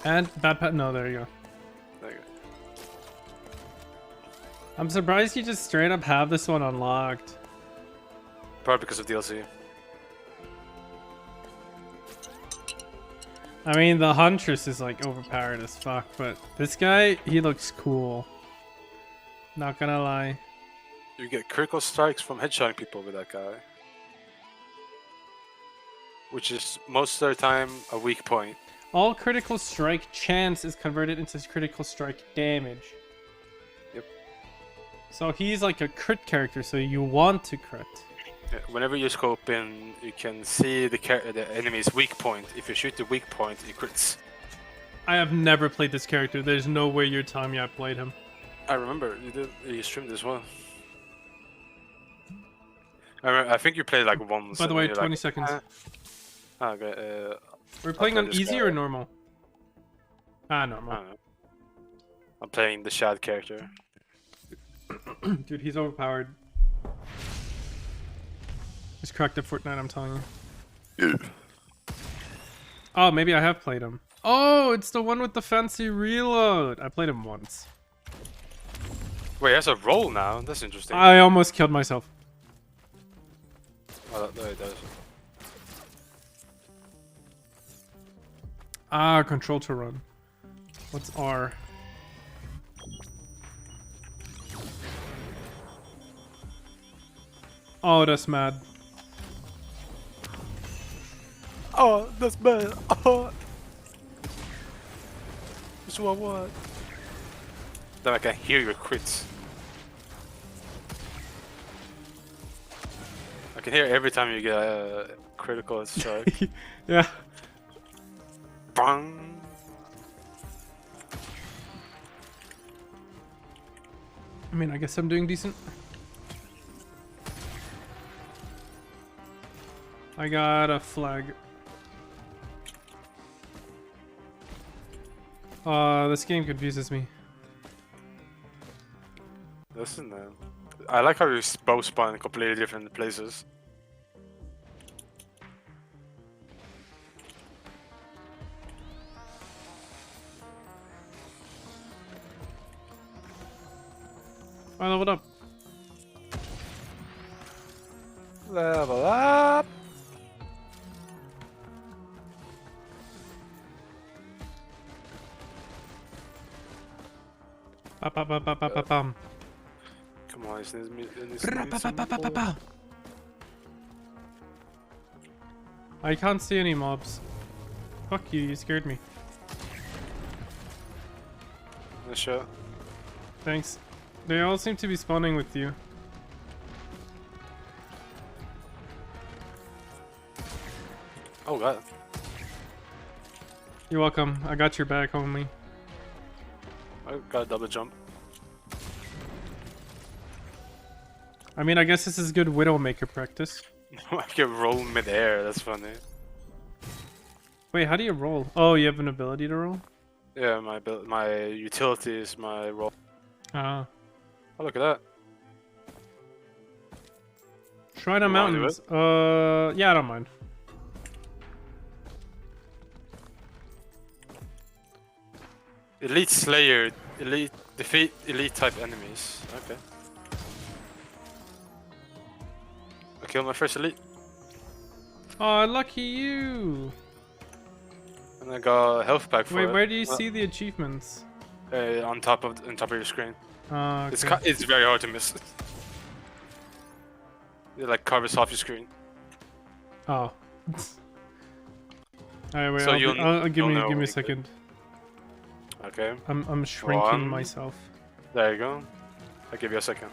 And bad pat. No, there you go. There you go. I'm surprised you just straight up have this one unlocked. Probably because of DLC. I mean, the Huntress is like overpowered as fuck, but this guy, he looks cool. Not gonna lie. You get critical strikes from headshotting people with that guy. Which is most of the time a weak point. All critical strike chance is converted into critical strike damage. Yep. So he's like a crit character, so you want to crit. Yeah, whenever you scope in, you can see the enemy's weak point. If you shoot the weak point, it crits. I have never played this character. There's no way you're telling me I played him. I remember you streamed as well. I think you played like once. By the way, 20 like, seconds. Okay. We're playing play on this easy guy. or normal? Ah, normal. I don't know. I'm playing the Shad character. Dude, he's overpowered. He's cracked at Fortnite, I'm telling you. Oh, maybe I have played him. Oh, it's the one with the fancy reload. I played him once. Wait, he has a roll now. That's interesting. I almost killed myself. Oh, that does. Ah, control to run. What's R? Oh, that's mad. Oh, that's bad. Oh. That's what I want. Then I can hear your crits. I can hear every time you get a critical strike. Yeah. Bang. I mean, I guess I'm doing decent. I got a flag. This game confuses me. Listen, I like how you both spawn in completely different places. I leveled up. Level up. Ba-ba-ba-ba-ba-ba-bam. Come on, this needs some Ba-ba-ba-ba-ba-ba. I can't see any mobs. Fuck you, you scared me. Nice shot. Thanks. They all seem to be spawning with you. Oh god. You're welcome. I got your back, homie. I got a double jump. I mean, I guess this is good Widowmaker practice. I can roll mid-air, that's funny. Wait, how do you roll? Oh, you have an ability to roll? Yeah, my utility is my roll. Ah. Oh, look at that. Shrine of You wanna do Mountains. Yeah, I don't mind. Elite Slayer, defeat elite type enemies. Okay. I killed my first elite. Oh, lucky you! And I got a health pack for Wait, it. where do you see the achievements? On top of your screen. Oh, okay. It's very hard to miss. It like covers half your screen. Oh. Alright, wait, So give me know a when second. Okay. I'm shrinking One. myself. There you go. I'll give you a second.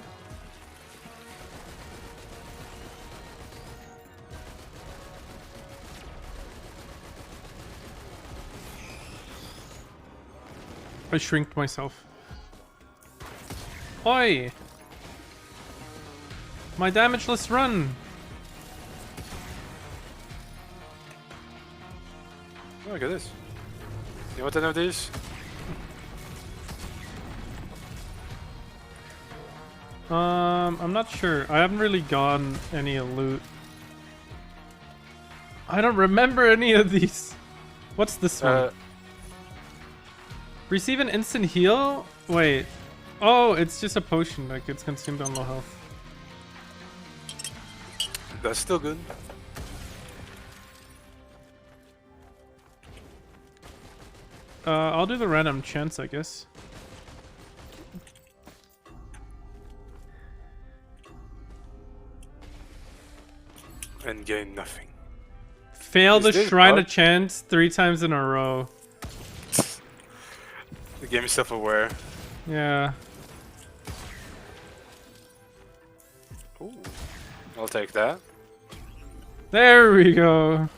I shrinked myself. Oi! My damageless run! Oh, look at this. You want any of these? I'm not sure. I haven't really gotten any loot. I don't remember any of these. What's this one? Receive an instant heal? Wait. Oh, it's just a potion that gets consumed on low health. That's still good. I'll do the random chance, I guess. And gain nothing. Fail the Shrine of Chance 3 times in a row. The game is self-aware. Yeah. Ooh. I'll take that. There we go.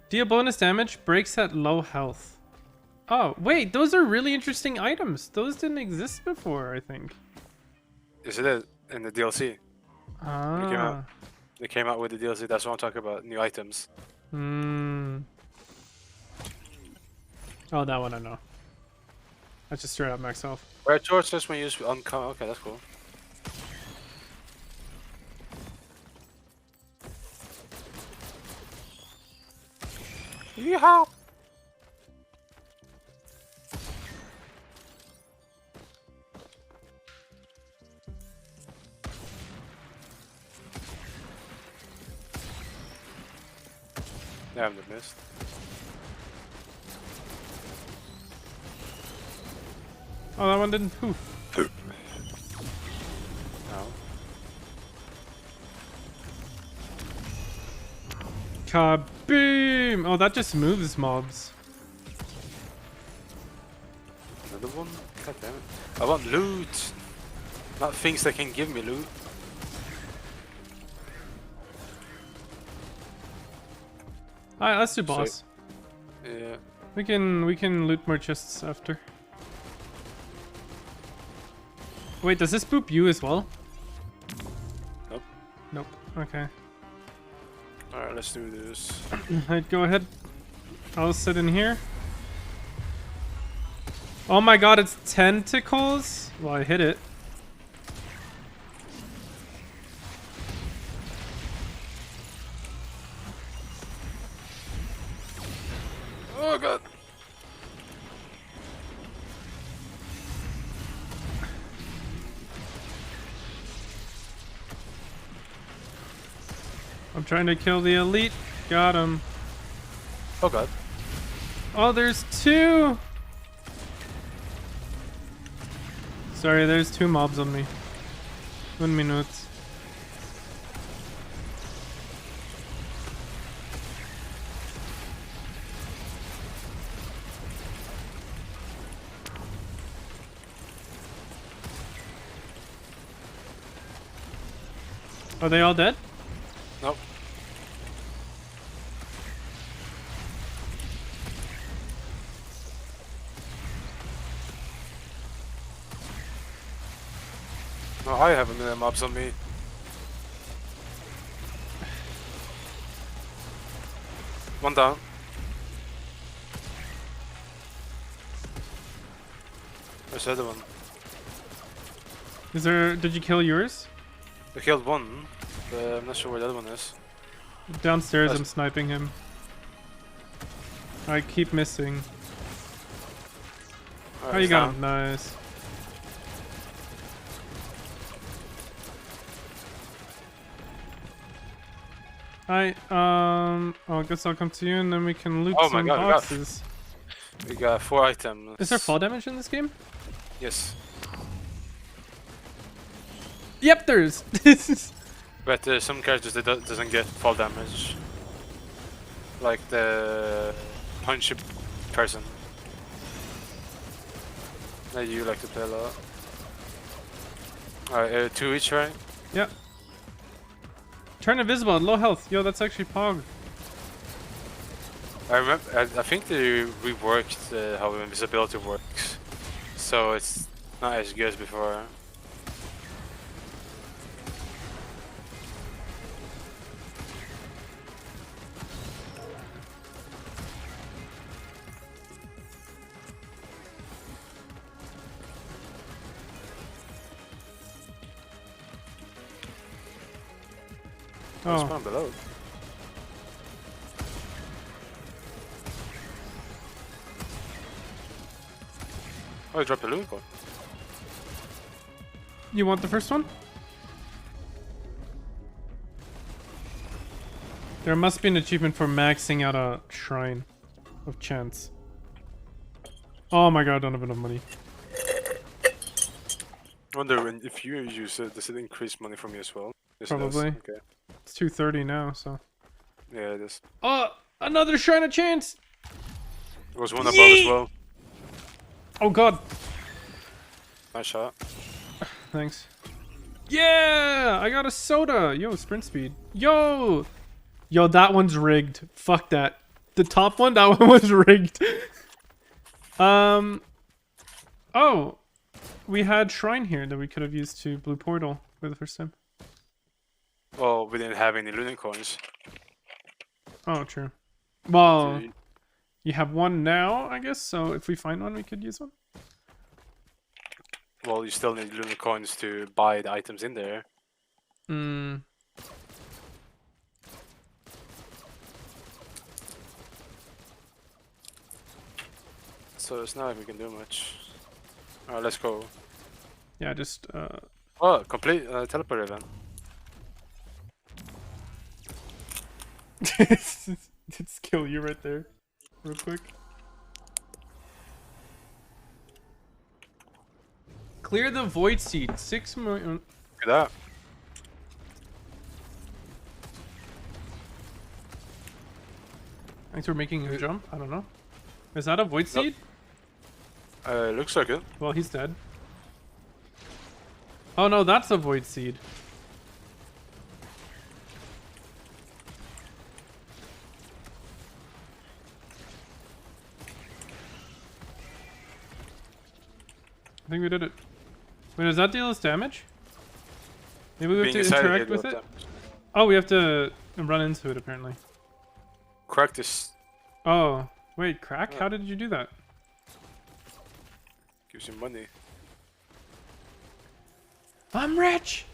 Deal bonus damage, breaks at low health. Oh, wait, those are really interesting items. Those didn't exist before, I think. Is it in the DLC? Ah. They came out with the DLC, that's what I'm talking about, new items. Hmm. Oh, that one I know. That's just straight up max health. Where George says when you use uncommon, okay, that's cool. Yeehaw! Yeah, I'm the missed. Oh, that one didn't poof. No. Kaboom! Oh, that just moves mobs. Another one? God damn it. I want loot! Not things that can give me loot. Alright, let's do boss. Yeah. We can loot more chests after. Wait, does this boop you as well? Nope. Nope. Okay. Alright, let's do this. Alright, go ahead. I'll sit in here. Oh my god, it's tentacles? Well, I hit it. Oh god. I'm trying to kill the elite. Got him. Oh god. Oh, there's 2! Sorry, there's 2 mobs on me. 1 minute. Are they all dead? Nope. No, I have a million mobs on me. One down. Where's the other one? Is there? Did you kill yours? I killed one, but I'm not sure where the other one is. Downstairs, I'm sniping him. I keep missing. Right, Oh, you got him. Nice. Oh, I guess I'll come to you and then we can loot some boxes. We got 4 items. Is there fall damage in this game? Yes. Yep, there is. But some characters that doesn't get fall damage. Like the punchy person. That you like to play a lot. Alright, 2 each, right? Yep. Turn invisible at low health. Yo, that's actually Pog. I remember. I think they reworked how invisibility works, so it's not as good as before. Oh. Spawn below. Oh, I dropped a loot coin. You want the first one? There must be an achievement for maxing out a shrine of chance. Oh my god, I don't have enough money. I wonder if you use it, does it increase money from you as well? Yes, Probably. it does. Okay. It's 230 now, so. Yeah, it is. Oh, another shrine of chance! There was one above as well. Oh god. Nice shot. Thanks. Yeah! I got a soda! Yo, sprint speed. Yo! Yo, that one's rigged. Fuck that. The top one, that one was rigged. Oh. We had shrine here that we could have used to blue portal for the first time. Well, we didn't have any looting coins. Oh, true. Well, you have one now, I guess, so if we find one, we could use one. Well, you still need looting coins to buy the items in there. Hmm. So it's not like we can do much. Alright, let's go. Yeah, just, Oh, complete teleport event. Let's kill you right there. Real quick. Clear the void seed. 6 million. Look at that. Thanks for making a jump. I don't know. Is that a void seed? Looks like it. Well, he's dead. Oh no, that's a void seed. I think we did it. Wait, does that deal us damage? Maybe we have to interact with it? Oh, we have to run into it apparently. Crack this. Oh, wait, crack? How did you do that? Gives you money. I'm rich!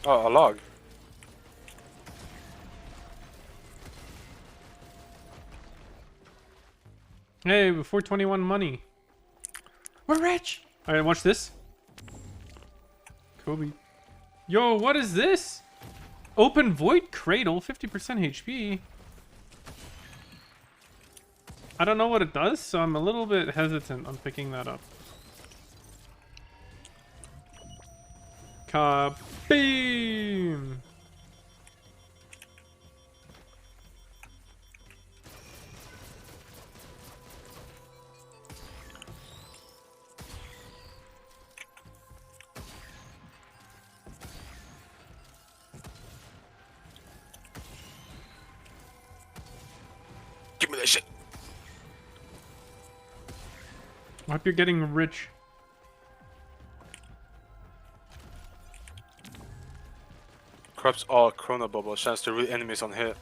Oh, a log. Hey, 421 money. We're rich! Alright, watch this. Kobe. Yo, what is this? Open void cradle, 50% HP. I don't know what it does, so I'm a little bit hesitant on picking that up. Kaboom! Give me that shit. I hope you're getting rich. Corrupts all Chrono Bubble. Chance to read enemies on hit.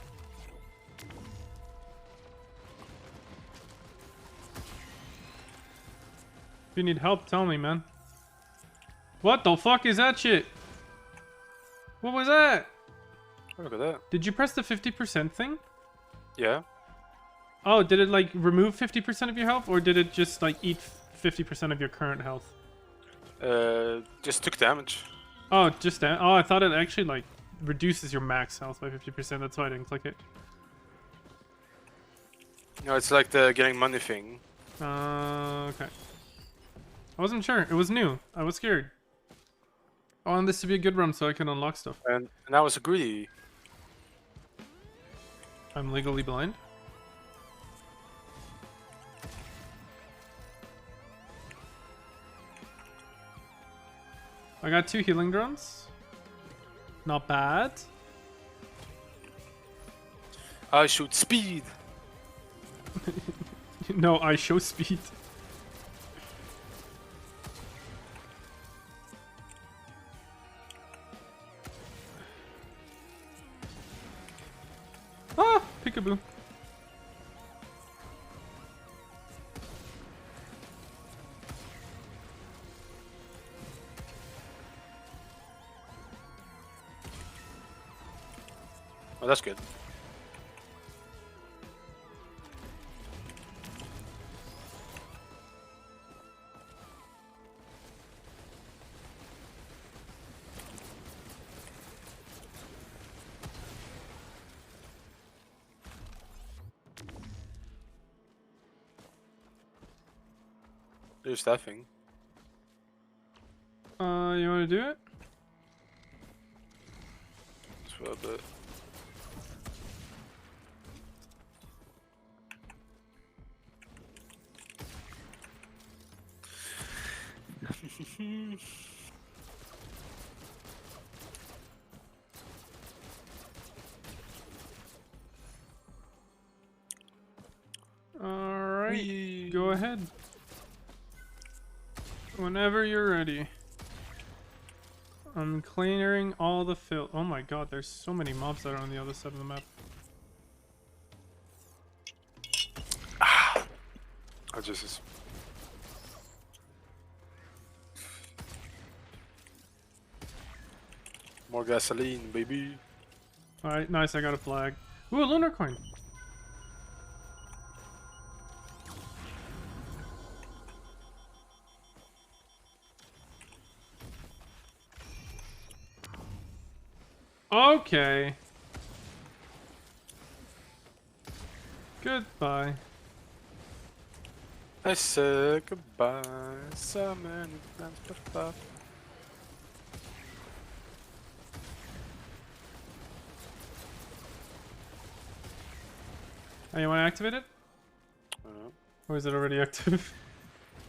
If you need help, tell me, man. What the fuck is that shit? What was that? Oh, look at that. Did you press the 50% thing? Yeah. Oh, did it like remove 50% of your health, or did it just like eat 50% of your current health? Just took damage. Oh, just that. Oh, I thought it actually like reduces your max health by 50%. That's why I didn't click it. No, it's like the getting money thing. Okay. I wasn't sure. It was new. I was scared. I want this to be a good run so I can unlock stuff. And I was greedy. I'm legally blind. I got 2 healing drones. Not bad. I shoot speed. No, I show speed. Ah, peekaboo. Oh, that's good. You're staffing. You want to do it? Just a little bit. Alright, Whee! go ahead. Whenever you're ready. I'm clearing all the filth. Oh my god, there's so many mobs that are on the other side of the map. Oh, Jesus. More gasoline, baby. Alright, nice, I got a flag. Ooh, a lunar coin. Okay. Goodbye. I said goodbye. So many times before. Oh, you want to activate it? Or is it already active?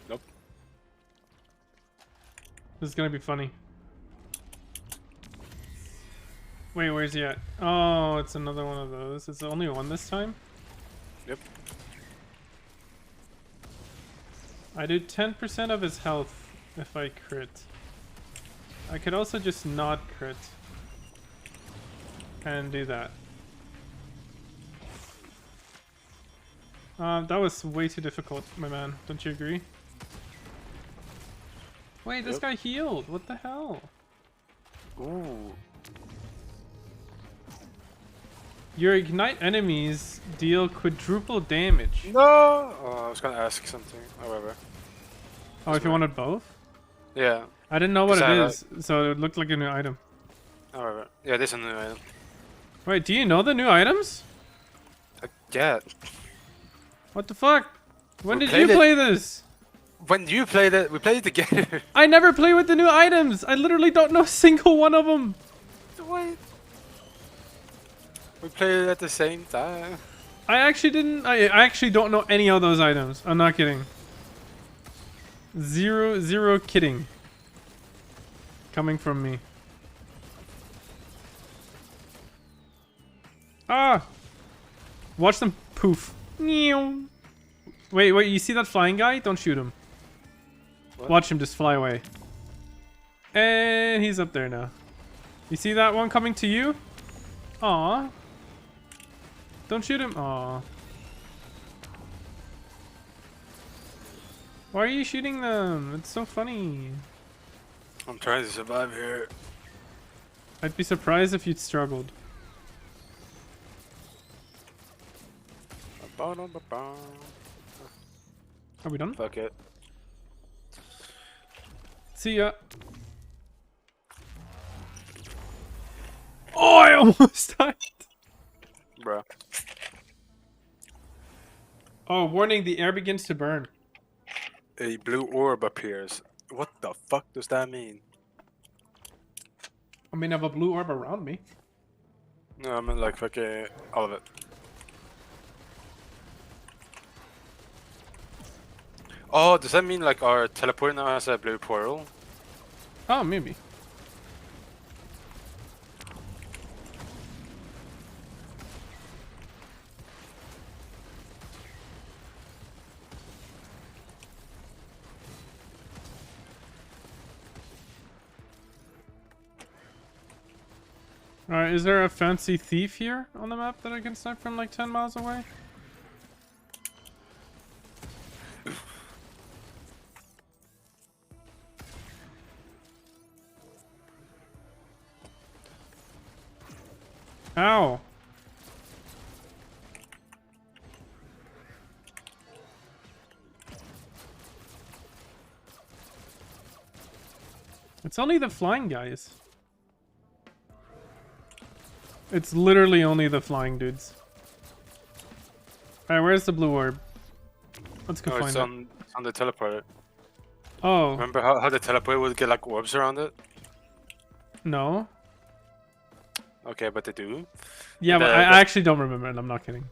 Nope. This is gonna be funny. Wait, where's he at? Oh, it's another one of those. It's only one this time? Yep. I do 10% of his health if I crit. I could also just not crit. And do that. That was way too difficult, my man. Don't you agree? Wait, this Yep. guy healed. What the hell? Ooh. Your ignite enemies deal quadruple damage. No! Oh, I was gonna ask something. However. Oh, if you wanted both? Yeah. I didn't know what it Because is, so it looked like a new item. However. Yeah, this is a new item. Wait, do you know the new items? Yeah. What the fuck? When We did you played it. play this? When you played it, we played it together. I never play with the new items. I literally don't know a single one of them. What? We played it at the same time. I actually don't know any of those items. I'm not kidding. Zero kidding. Coming from me. Ah! Watch them poof. Meow. Wait, you see that flying guy? Don't shoot him. What? Watch him just fly away. And he's up there now. You see that one coming to you? Aw. Don't shoot him. Aw. Why are you shooting them? It's so funny. I'm trying to survive here. I'd be surprised if you'd struggled. Are we done? Fuck it. See ya. Oh, I almost died. Bruh. Oh, warning, the air begins to burn. A blue orb appears. What the fuck does that mean? I mean, I have a blue orb around me. No, I mean like fucking all of it. Oh, does that mean like our teleport now has a blue portal? Oh, maybe. Alright, is there a fancy thief here on the map that I can snipe from like 10 miles away? Ow! It's only the flying guys. It's literally only the flying dudes. Alright, where's the blue orb? Let's go Oh, find it's it. on the teleporter. Oh, Remember how the teleport would get like orbs around it? no. Okay, but they do. Yeah, but I actually don't remember, and I'm not kidding.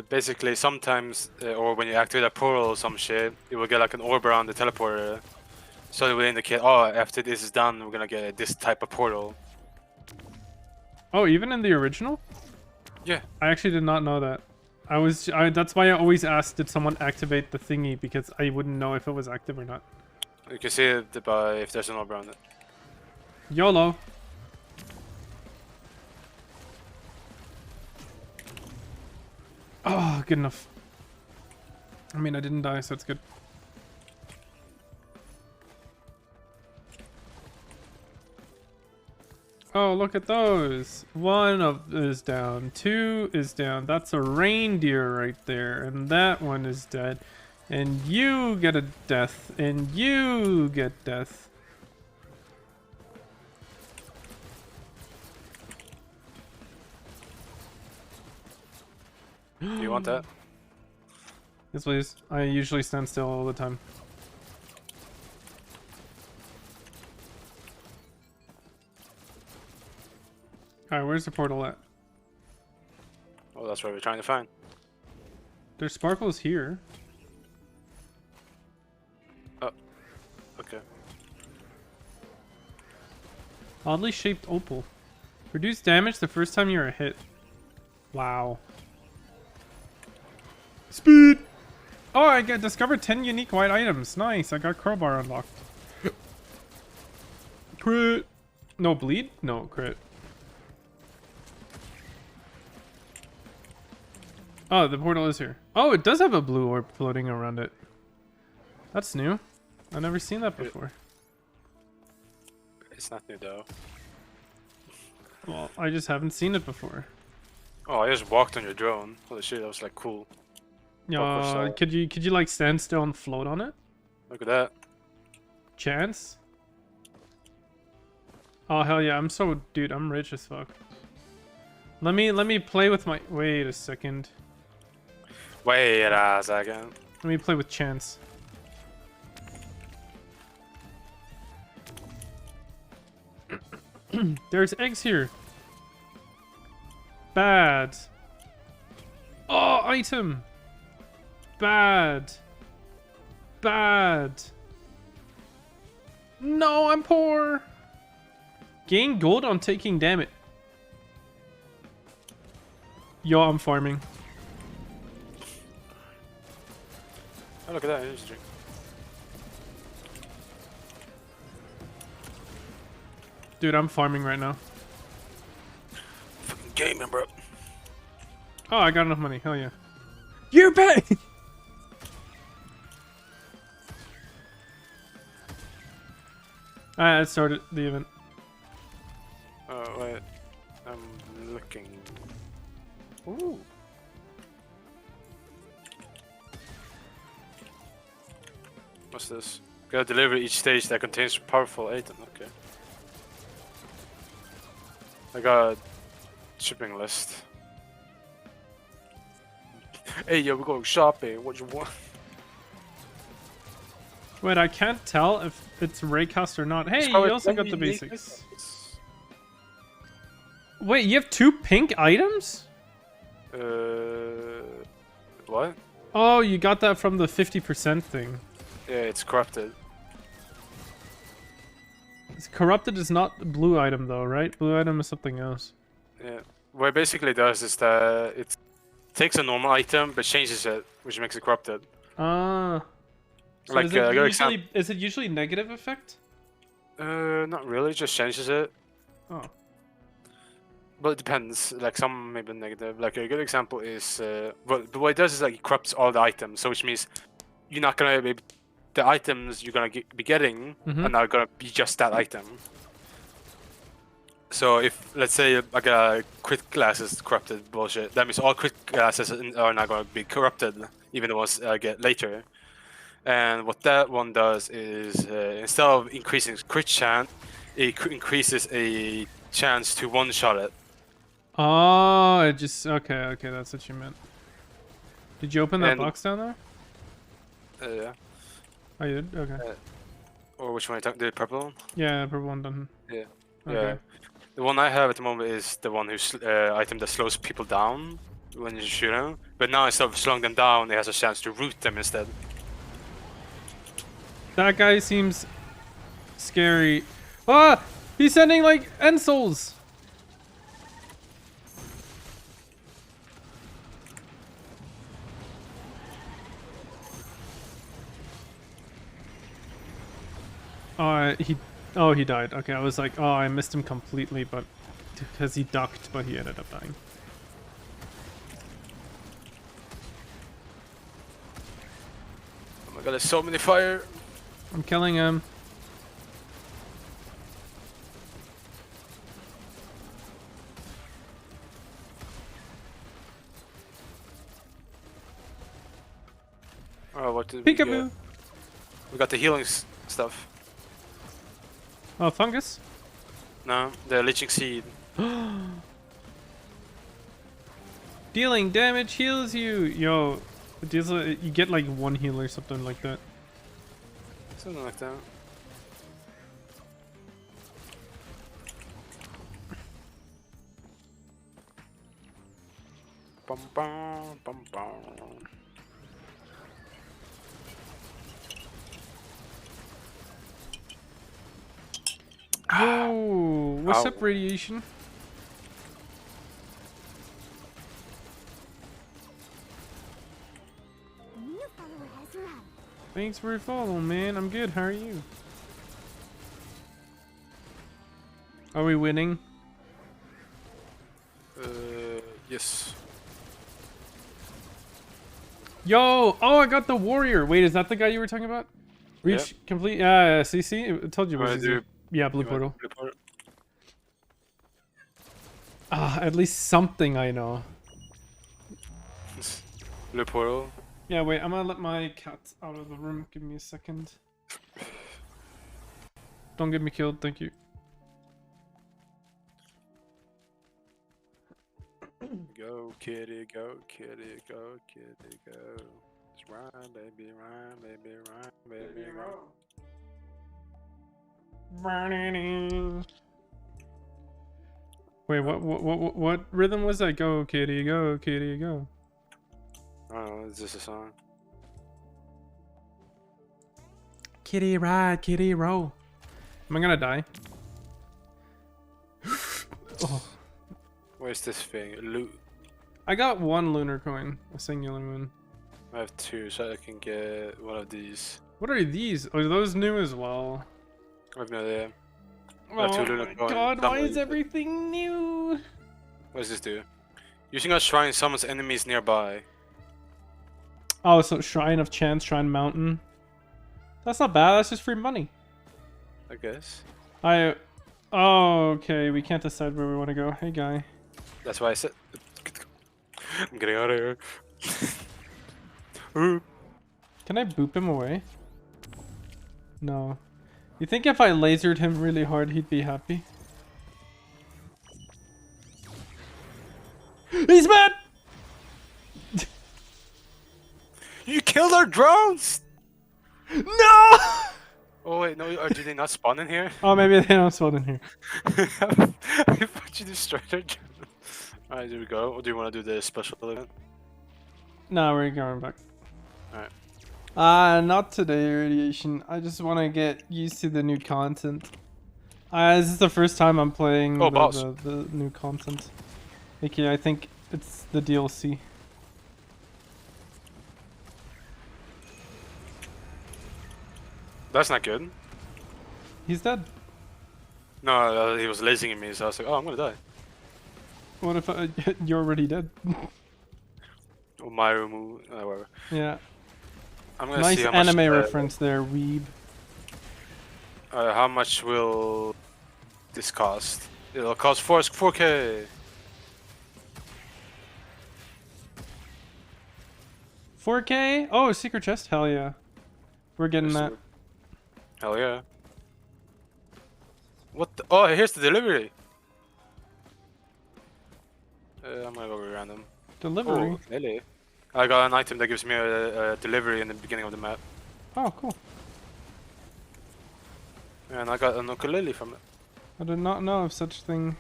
Basically, sometimes, or when you activate a portal or some shit, you will get like an orb around the teleporter. So it will indicate, oh, after this is done, we're gonna get this type of portal. Oh, even in the original? Yeah. I actually did not know that. That's why I always asked, did someone activate the thingy, because I wouldn't know if it was active or not. You can see it by if there's an orb around it. YOLO. Oh, good enough. I mean, I didn't die, so it's good. Oh, look at those. One is down. 2 is down. That's a reindeer right there. And that one is dead. And you get a death. And you get death. Do you want that? Yes, please. I usually stand still all the time. Alright, where's the portal at? Oh, that's what we're trying to find. There's sparkles here. Oh, okay. Oddly shaped opal. Reduce damage the first time you're hit. Wow. Speed! Oh, I discovered 10 unique white items. Nice, I got crowbar unlocked. Crit! No bleed? No, crit. Oh, the portal is here. Oh, it does have a blue orb floating around it. That's new. I've never seen that before. It's not new though. Well, I just haven't seen it before. Oh, I just walked on your drone. Holy shit, that was like cool. Could you like stand still and float on it? Look at that. Chance? Oh hell yeah, dude, I'm rich as fuck. Let me play with my wait a second. Wait a second. Let me play with Chance. There's eggs here. Bad. Oh, item. Bad. Bad. No, I'm poor. Gain gold on taking damage. Yo, I'm farming. Oh, look at that. Here's a drink. Dude, I'm farming right now. Fucking gaming, bro. Oh, I got enough money. Hell yeah. You pay! Alright, let's start the event. Oh, wait. I'm looking. Ooh. What's this? Gotta deliver each stage that contains powerful item. Okay. I got a shipping list. Hey, yo, we're going shopping. What you want? Wait, I can't tell if it's raycast or not. Hey, you also got the basics. Wait, you have 2 pink items? What? Oh, you got that from the 50% thing. Yeah, it's corrupted. Corrupted is not the blue item though, right? Blue item is something else. Yeah. What it basically does is that it takes a normal item but changes it, which makes it corrupted. Ah. So Like, is it usually negative effect? Not really, just changes it. Oh. Well, it depends. Like, some maybe negative. Like, a good example is, well, what it does is, like, it corrupts all the items. So, which means you're not gonna be, the items you're gonna be getting are not gonna be just that item. So, if, let's say, I got a crit glasses corrupted bullshit, that means all crit glasses are not gonna be corrupted, even the ones I get later. And what that one does is, instead of increasing crit chance, it increases a chance to one-shot it. Oh, it just... Okay, that's what you meant. Did you open that box down there? Yeah. Oh, you did? Okay. Or which one are you talking? The purple one? Yeah, purple one done. Yeah. Okay. Yeah. The one I have at the moment is the one who's item that slows people down when you shoot them. But now instead of slowing them down, it has a chance to root them instead. That guy seems scary. Ah! He's sending like ensols! He died. Okay, I was like, oh, I missed him completely, but because he ducked, but he ended up dying. Oh my god, there's so many fire. I'm killing him. Oh, what did we Peekaboo! get? We got the healing stuff. Oh, fungus? No, the leeching seed. Dealing damage heals you! Yo, it deals, you get like one heal or something like that. Something like that. Bum bum bum bum. Yo, what's Ow. up, radiation? Thanks for your follow, man. I'm good. How are you? Are we winning? Yes. Yo! Oh, I got the warrior. Wait, is that the guy you were talking about? Reach complete. See, I told you. It was easy. Yeah, blue portal. Blue portal. Ah, at least something I know. Blue portal. Yeah, wait. I'm gonna let my cat out of the room. Give me a second. Don't get me killed. Thank you. Go kitty, go kitty, go kitty, go. Just run, baby, run, baby, run, baby, run. Wait, what rhythm was that? Go kitty, go kitty, go. I don't know, is this a song? Kitty ride, kitty roll. Am I gonna die? Oh. Where's this thing? Loot. I got one lunar coin, a singular one. I have two, so I can get one of these. What are these? Are those new as well? I have no idea. Oh two lunar my coins. god, why Somewhere is you could- everything new? What does this do? Using a shrine summons enemies nearby. Oh, so Shrine of Chance, Shrine Mountain. That's not bad, that's just free money. I guess. Oh, okay, we can't decide where we want to go. Hey, guy. That's why I said. I'm getting out of here. Oop. Can I boop him away? No. You think if I lasered him really hard, he'd be happy? He's mad! You killed our drones! No! Oh wait, no, do they not spawn in here? Oh, maybe they don't spawn in here. I thought you destroyed our drones. Alright, there we go. Or do you want to do the special event? No, we're going back. Alright. Not today, Radiation. I just want to get used to the new content. This is the first time I'm playing the new content. Okay, I think it's the DLC. That's not good. He's dead. No, he was lasing at me, so I was like, oh, I'm gonna die. What if you're already dead? Or my move, whatever. Yeah. I'm gonna Nice see how much, anime reference there, weeb. How much will this cost? It'll cost 4K. 4K? Oh, secret chest? Hell yeah. We're getting that. Hell yeah. What the? Oh, here's the delivery. I'm gonna go with random. Delivery? Oh, really? I got an item that gives me a delivery in the beginning of the map. Oh, cool. And I got an ukulele from it. I did not know of such thing.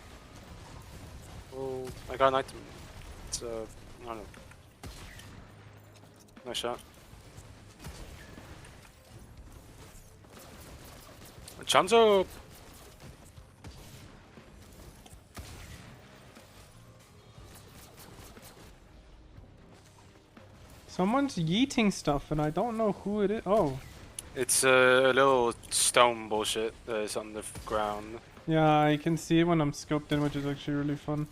Oh, I got an item. It's I don't know. Nice shot. Chanzo. Someone's yeeting stuff, and I don't know who it is. Oh, It's a little stone bullshit that is on the ground. yeah, I can see it when I'm scoped in, which is actually really fun.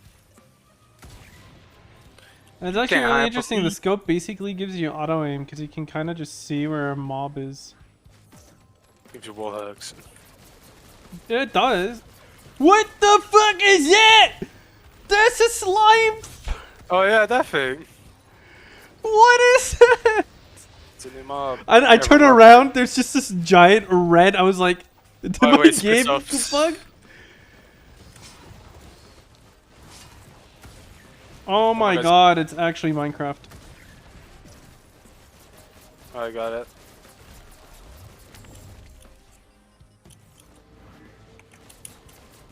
And it's actually Can't really hide interesting. from The me. scope basically gives you auto aim because you can kind of just see where a mob is. Gives you wall hooks. It does. What the fuck is that? That's a slime. Oh yeah, that thing. What is that? It's a new mob. I turn Everyone- around. There's just this giant red. I was like, did Oh, my wait, game spits off. bug? Oh my that's- god! It's actually Minecraft. I got it.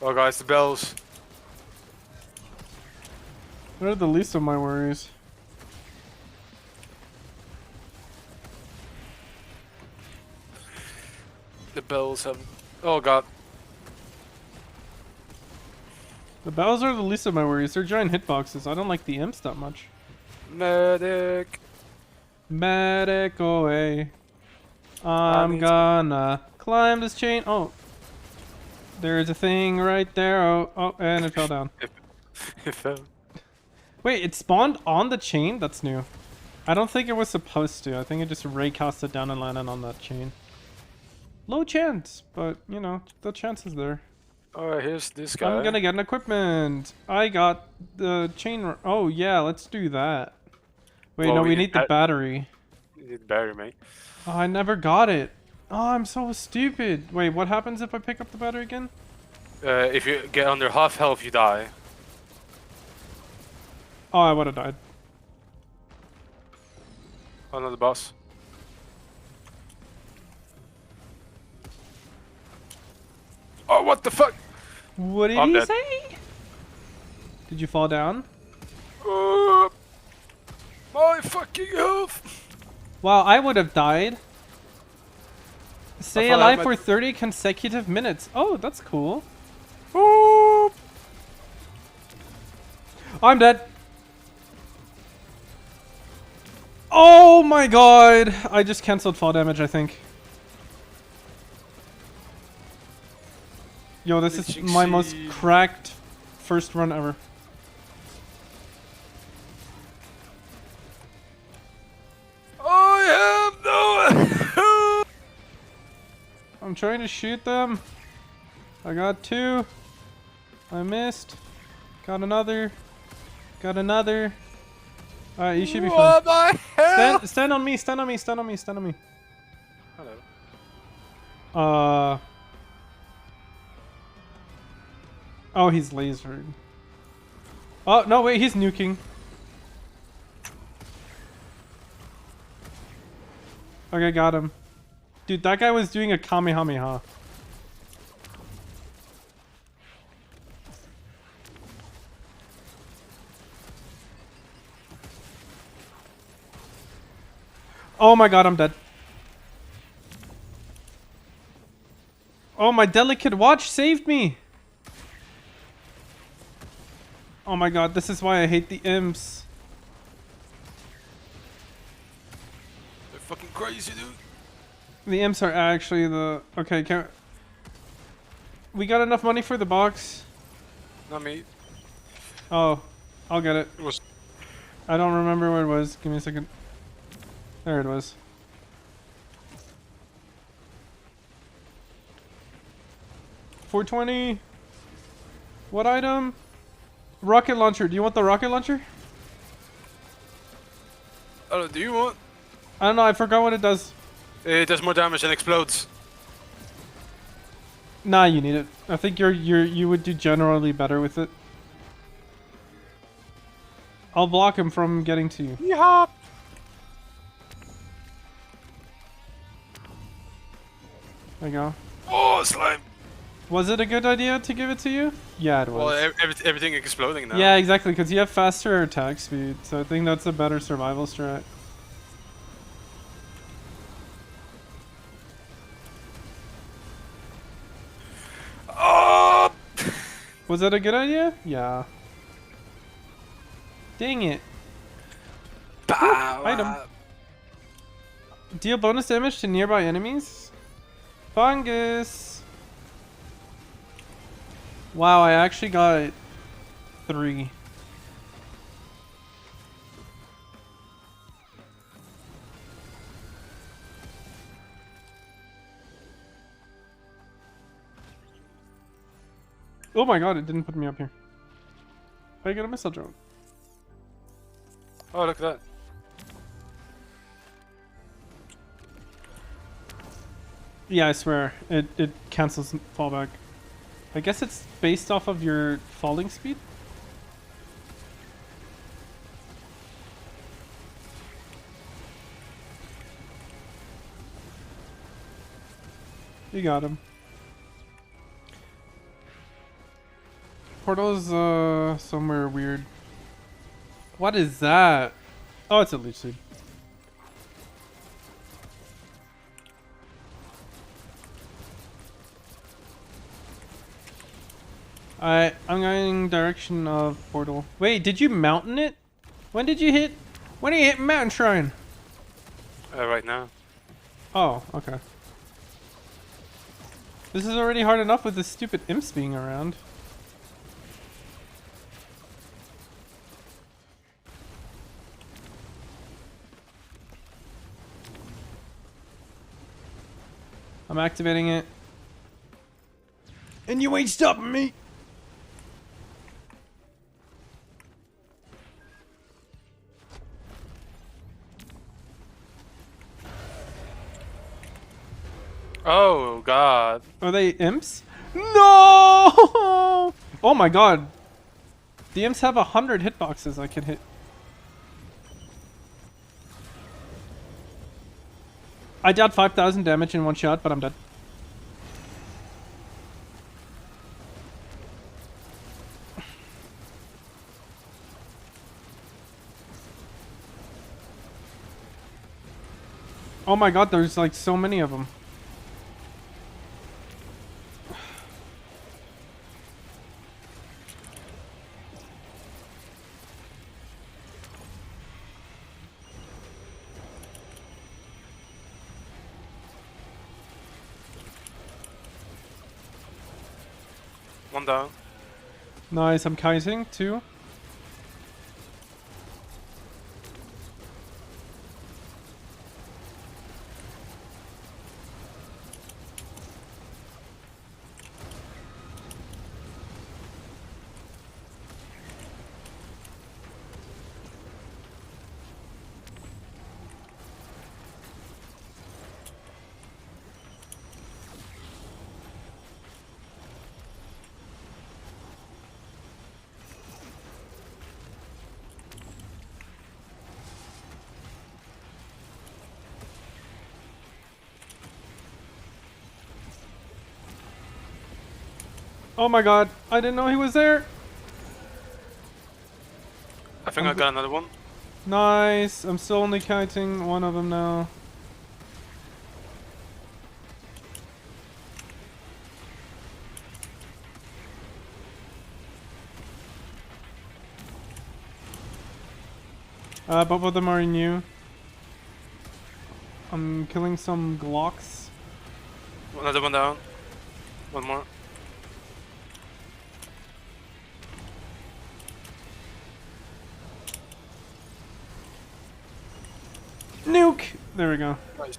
Oh guys, the bells. They're the least of my worries. The bells have. Oh god. The bells are the least of my worries. They're giant hitboxes. I don't like the imps that much. Medic. Medic away. I'm means- gonna climb this chain. Oh. There's a thing right there. Oh, oh, and it fell down. It fell. Wait, it spawned on the chain? That's new. I don't think it was supposed to. I think it just raycast it down and landed on that chain. Low chance, but you know, the chance is there. Alright, here's this guy. I'm gonna get an equipment. I got the chain. Oh yeah, let's do that. Wait, Well, no, we we need need the that- battery. You need battery, mate. Oh, I never got it. Oh, I'm so stupid. Wait, what happens if I pick up the battery again? If you get under half health, you die. Oh, I would have died. Another boss. Oh, what the fuck? What did I'm he dead. say? Did you fall down? My fucking health! Wow, I would have died. Stay thought I alive might- for 30 consecutive minutes. Oh, that's cool. Boop. I'm dead. Oh my god. I just cancelled fall damage, I think. Yo, this is my most Succeed. cracked first run ever. I have no. I'm trying to shoot them. I got two. I missed. Got another. Got another. Alright, you should be fine. What the hell? Stand on me, stand on me, stand on me, stand on me. Hello. Oh, he's lasered. Oh, no, wait, he's nuking. Okay, got him. Dude, that guy was doing a Kamehameha. Oh my god, I'm dead. Oh, my delicate watch saved me. Oh my god, this is why I hate the imps. They're fucking crazy, dude. The imps are actually the... Okay, can we got enough money for the box? Not me. Oh, I'll get it. It was. I don't remember where it was. Give me a second. There it was. $420. What item? Rocket launcher. Do you want the rocket launcher? Oh, do you want? I don't know. I forgot what it does. It does more damage and explodes. Nah, you need it. I think you would do generally better with it. I'll block him from getting to you. Yeah. There you go. Oh, slime. Was it a good idea to give it to you? Yeah, it was. Well, everything exploding now. Yeah, exactly, because you have faster attack speed, so I think that's a better survival strat. Oh! Was that a good idea? Yeah. Dang it. Item. Deal bonus damage to nearby enemies? Fungus! Wow, I actually got 3. Oh my god, it didn't put me up here. I got a missile drone. Oh, look at that. Yeah, I swear. It cancels fallback. I guess it's based off of your falling speed? You got him. Portal's somewhere weird. What is that? Oh, it's a leech seed. I'm going direction of portal. Wait, did you mountain it? When did you hit? When did you hit mountain shrine? Right now. Oh, okay. This is already hard enough with the stupid imps being around. I'm activating it. And you ain't stopping me! Oh god. Are they imps? No! Oh my god. The imps have 100 hitboxes I can hit. I dealt 5,000 damage in one shot, but I'm dead. Oh my god, there's like so many of them. One down. Nice, I'm kiting too. Oh my god, I didn't know he was there. I think I got another one. Nice, I'm still only kiting one of them now. Both of them are new. I'm killing some Glocks. Another one down. One more. Nuke! There we go. Nice.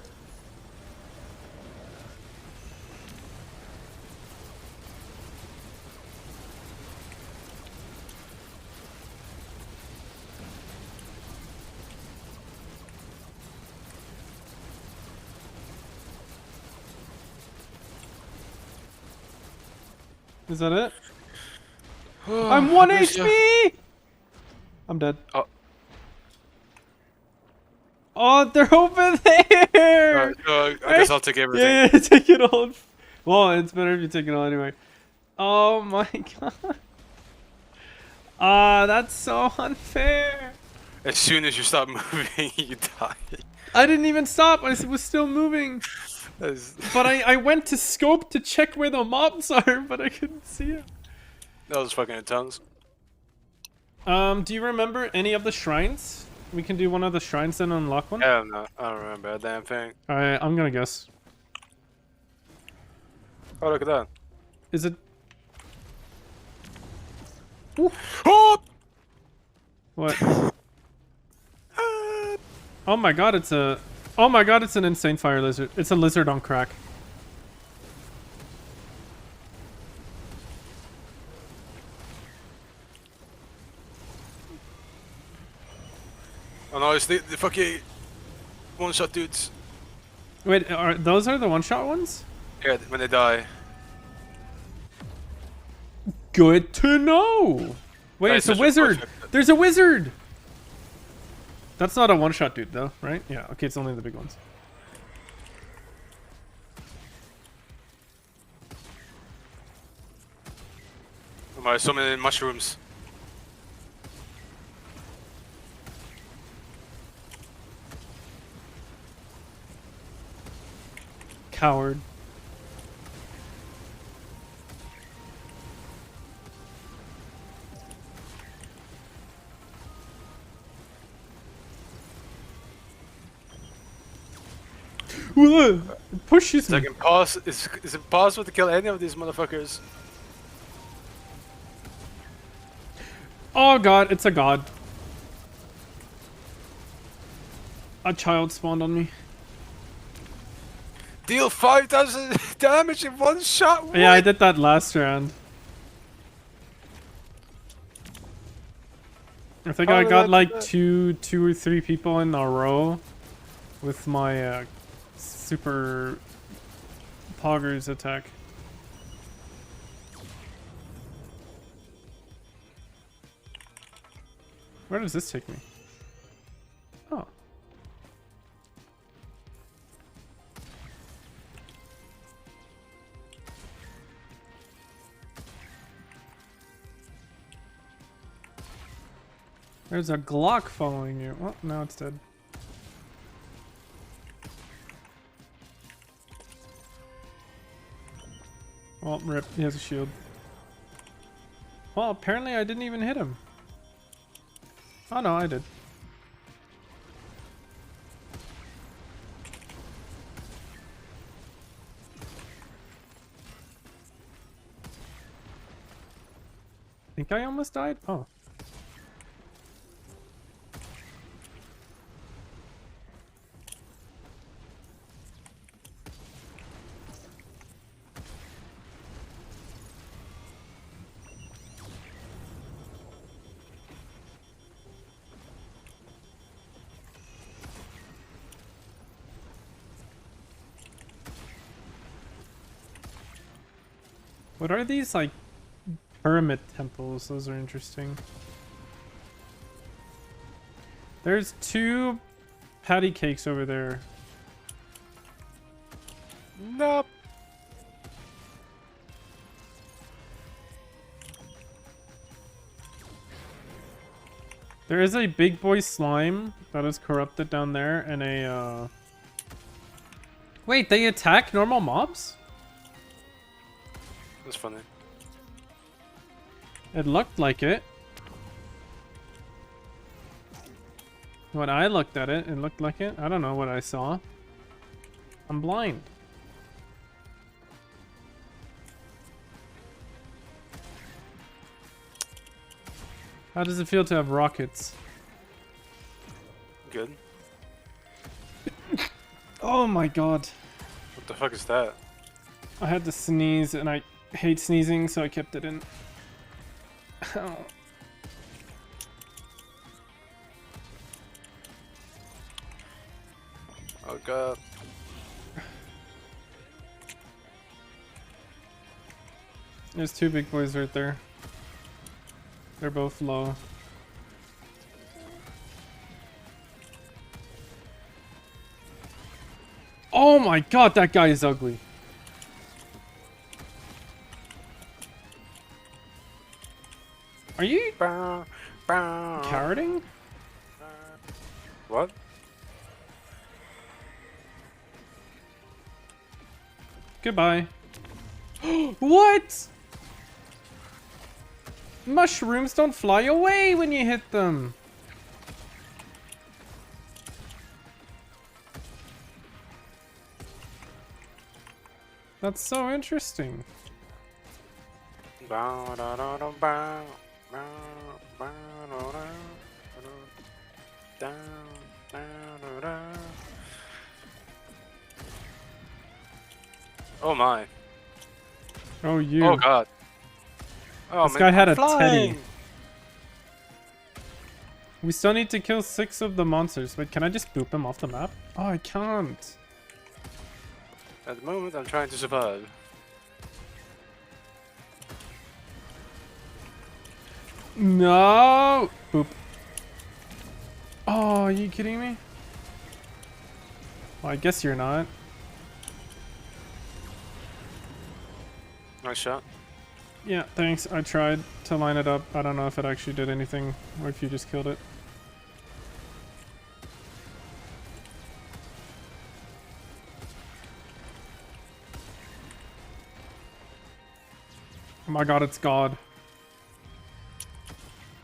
Is that it? I'm 1 HP! I'm dead. Oh. Oh, they're over there! I guess I'll take everything. Yeah, take it all. Well, it's better if you take it all anyway. Oh my god. Ah, that's so unfair. As soon as you stop moving, you die. I didn't even stop. I was still moving. That's- But I went to scope to check where the mobs are, but I couldn't see them. that was fucking intense. Do you remember any of the shrines? We can do one of the shrines and unlock one. Hell no, I don't remember a damn thing. Alright, I'm gonna guess. Oh, look at that. Is it? Oh! What? Oh my god, it's a... Oh my god, it's an insane fire lizard. It's a lizard on crack. Oh no, it's the fucking one-shot dudes. Wait, those are the one-shot ones? Yeah, when they die. Good to know! Wait, That's it's a such a wizard! perfect- There's a wizard! That's not a one-shot dude, though, right? Yeah, okay, it's only the big ones. Oh my, so many mushrooms. Coward. It pushes It's me. like it's impossible to kill any of these motherfuckers. Oh god, it's a god. A child spawned on me. Deal 5,000 damage in one shot. What? Yeah, I did that last round. I think How I did got I do like that? two or three people in a row with my super poggers attack. Where does this take me? Oh. There's a Glock following you. Oh, now it's dead. Oh, rip. He has a shield. Well, apparently I didn't even hit him. Oh no, I did. I think I almost died? Oh. What are these, like, pyramid temples? Those are interesting. There's 2 patty cakes over there. Nope. There is a big boy slime that is corrupted down there, and a, Wait, they attack normal mobs? That's funny. It looked like it. When I looked at it, it looked like it. I don't know what I saw. I'm blind. How does it feel to have rockets? Good. Oh my god. What the fuck is that? I had to sneeze and I hate sneezing, so I kept it in. Oh. Oh god. There's 2 big boys right there. They're both low. Oh my god, that guy is ugly. Are you Bow, bow. cowarding? What? Goodbye. What? Mushrooms don't fly away when you hit them. That's so interesting. Bow, da, da, da, bow, bow, bow, da, da, da, da, da, da, da. Oh my. Oh, you. Oh god. Oh, This man, guy had I'm a flying. teddy. We still need to kill 6 of the monsters. Wait, can I just boop them off the map? Oh, I can't. At the moment, I'm trying to survive. No! Boop. Oh, are you kidding me? Well, I guess you're not. Nice shot. Yeah, thanks. I tried to line it up. I don't know if it actually did anything or if you just killed it. Oh my god, it's God.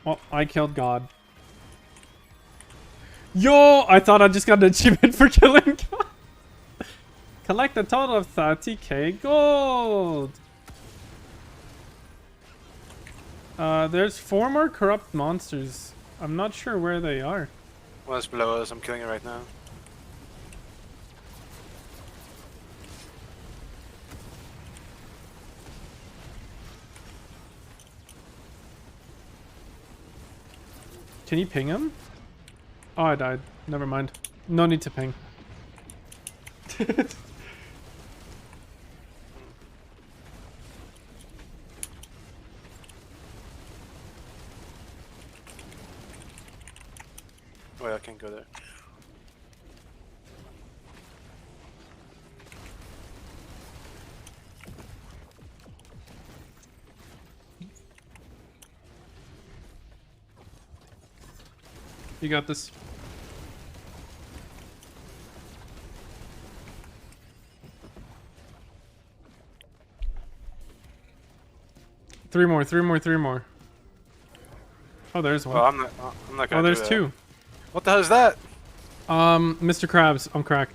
Well, I killed God. Yo! I thought I just got an achievement for killing God. Collect a total of 30k gold. There's 4 more corrupt monsters. I'm not sure where they are. One's below us. I'm killing it right now. Can you ping him? Oh, I died. Never mind. No need to ping. Wait, I can't go there. You got this. Three more. Oh, there's one. Well, I'm not gonna Oh, do there's that. 2. What the hell is that? Mr. Krabs on crack.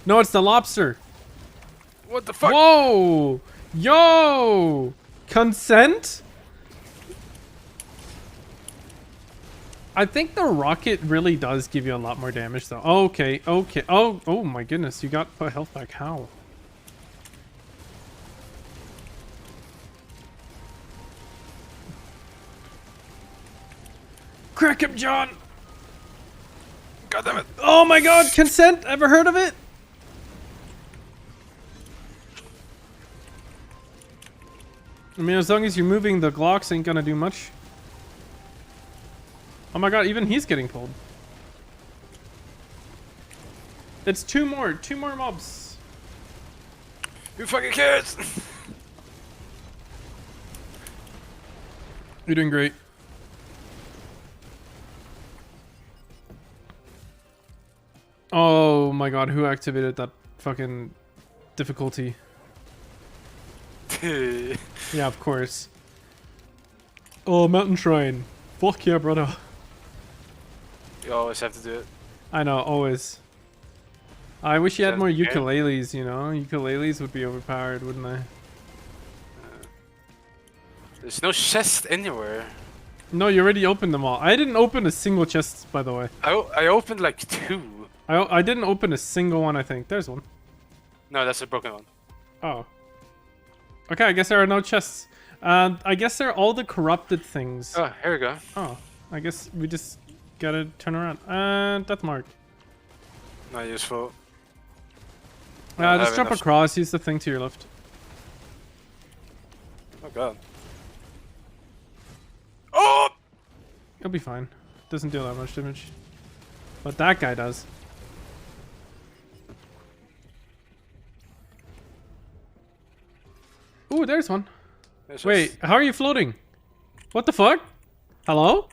No, it's the lobster. What the fuck? Whoa! Yo! Consent? I think the rocket really does give you a lot more damage, though. Okay. Oh my goodness, you got put health back. How? Crack him, John! God damn it! Oh my god, consent! Ever heard of it? I mean, as long as you're moving, the Glocks ain't gonna do much. Oh my god, even he's getting pulled. It's 2 more mobs. You fucking kids! You're doing great. Oh my god, who activated that fucking difficulty? Yeah, of course. Oh, Mountain Shrine. Fuck yeah, brother. You always have to do it. I know, always. I wish you had Sounds more good. ukuleles, you know? Ukuleles would be overpowered, wouldn't they? There's no chest anywhere. No, you already opened them all. I didn't open a single chest, by the way. I opened like 2. I didn't open a single one, I think. There's one. No, that's a broken one. Oh. Okay, I guess there are no chests. I guess they're all the corrupted things. Oh, here we go. Oh, I guess we just gotta turn around. Death mark. Not useful. Just have jump enough. across. Use the thing to your left. Oh god. Oh! It'll be fine. Doesn't deal that much damage. But that guy does. Ooh, there's one. There's Wait, how are you floating? What the fuck? Hello?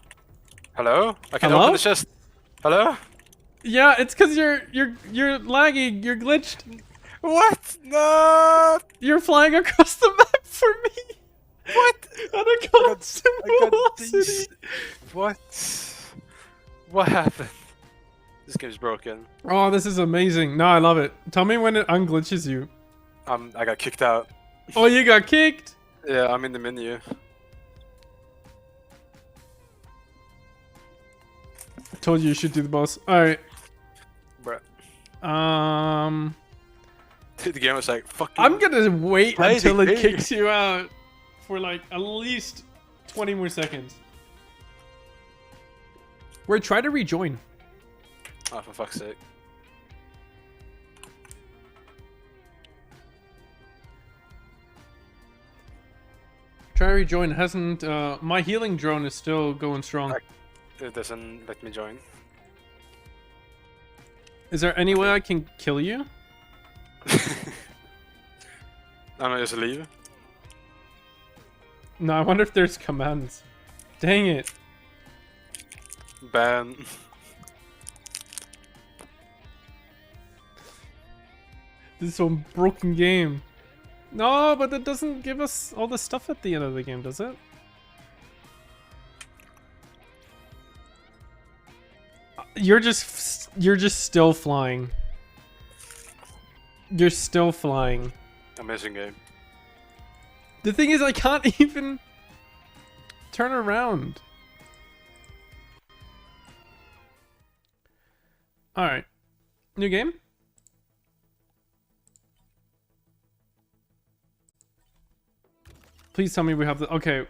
Hello? I can Hello? open the chest. Hello? Yeah, it's because you're lagging. You're glitched. What? No! You're flying across the map for me. What? At a constant I got velocity. these. What? What happened? This game's broken. Oh, this is amazing. No, I love it. Tell me when it unglitches you. I got kicked out. Oh, you got kicked? Yeah, I'm in the menu. Told you should do the boss. Alright. Bruh. The game was like, fuck you. I'm gonna wait Play until the it game. kicks you out for like at least 20 more seconds. Wait, try to rejoin. Oh, for fuck's sake. Try to rejoin. It hasn't. My healing drone is still going strong. It doesn't let me join. Is there any way I can kill you? I'm gonna just leave. No, I wonder if there's commands. Dang it. Ban. This is some broken game. No, but that doesn't give us all the stuff at the end of the game, does it? You're just still flying. You're still flying. Amazing game. The thing is, I can't even turn around. Alright. New game? Please tell me we have the... Okay, we